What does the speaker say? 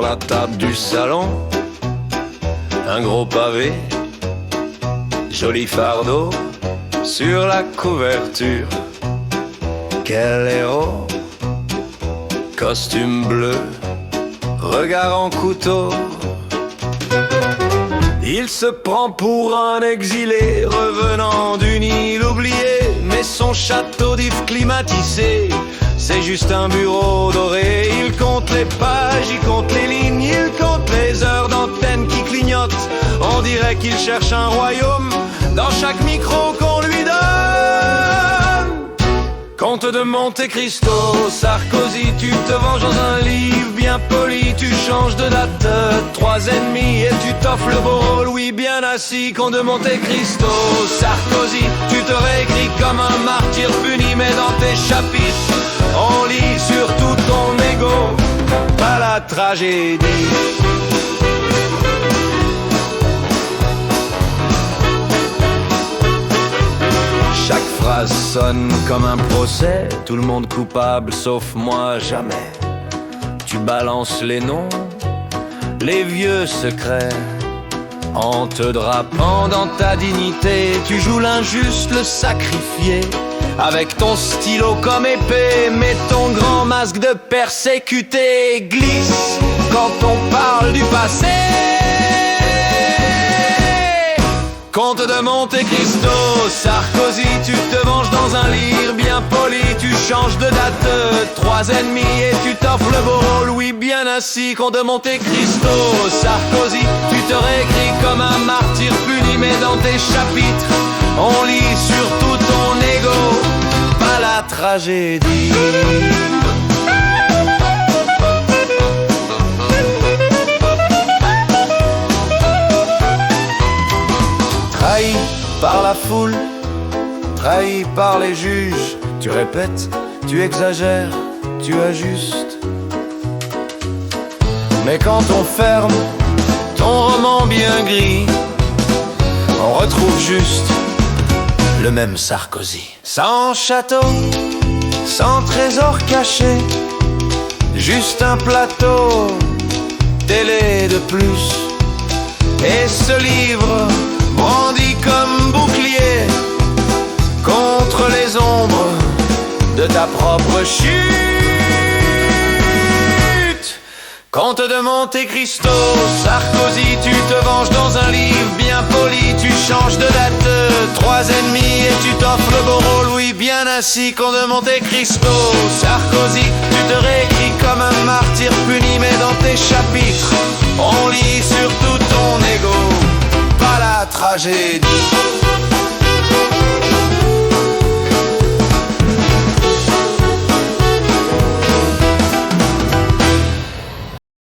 la table du salon, un gros pavé, joli fardeau sur la couverture. Quel héros, costume bleu, regard en couteau. Il se prend pour un exilé revenant d'une île oubliée, mais son château d'If climatisé, c'est juste un bureau doré. Il compte les pages, il compte les lignes, il compte les heures d'antenne qui clignotent. On dirait qu'il cherche un royaume dans chaque micro qu'on lui donne. Comte de Monte Cristo, Sarkozy, tu te venges dans un livre bien poli. Tu changes de date, 3 ennemis, et tu t'offres le beau rôle, oui, bien assis. Comte de Monte Cristo, Sarkozy, tu te réécris comme un martyr puni, mais dans tes chapitres, on lit surtout ton ego, pas la tragédie. Chaque phrase sonne comme un procès, tout le monde coupable sauf moi, jamais. Tu balances les noms, les vieux secrets, en te drapant dans ta dignité. Tu joues l'injuste, le sacrifié, avec ton stylo comme épée, mais ton grand masque de persécuté glisse quand on parle du passé. Comte de Monte Cristo, Sarkozy, tu te venges dans un livre bien poli. Tu changes de date, 3 ennemis, et tu t'offres le beau rôle, oui, bien assis. Comte de Monte Cristo, Sarkozy, tu te réécris comme un martyr puni, mais dans tes chapitres, on lit surtout ton ego, pas la tragédie. Trahi par la foule, trahi par les juges, tu répètes, tu exagères, tu ajustes. Mais quand on ferme ton roman bien gris, on retrouve juste le même Sarkozy. Sans château, sans trésor caché, juste un plateau télé de plus. Et ce livre brandi comme bouclier contre les ombres de ta propre chute. Comte de Monte Cristo, Sarkozy, tu te venges dans un livre bien poli. Tu changes de date, 3 ennemis, et tu t'offres le beau rôle, oui, bien assis. Comte de Monte Cristo, Sarkozy, tu te réécris comme un martyr puni, mais dans tes chapitres, on lit surtout ton ego, pas la tragédie.